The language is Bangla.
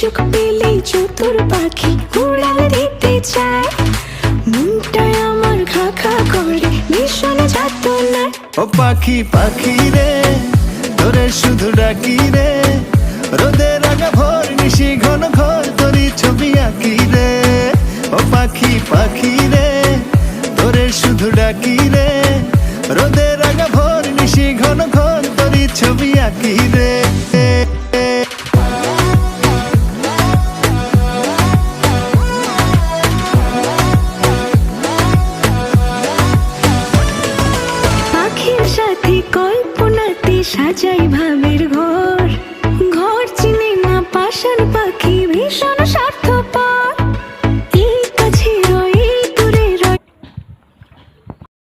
সুযোগ পেলে চতুর পাখি উড়াল দিতে চায়। মনটায় আমার খা খা করে ভীষণ যাতনায়। ও পাখি পাখি রে তোরে শুধু ডাকি রে, রোদের আগা ভোর নিশি ঘন ঘর তোরই ছবি আঁকি রে। ও পাখি পাখি রে তোরে শুধু ডাকি রে, রোদের আগা ভোর নিশি ঘন ঘর তোরই ছবি আঁকি রে। পাখির সাথে কল্পনাতে সাজাই ভাবি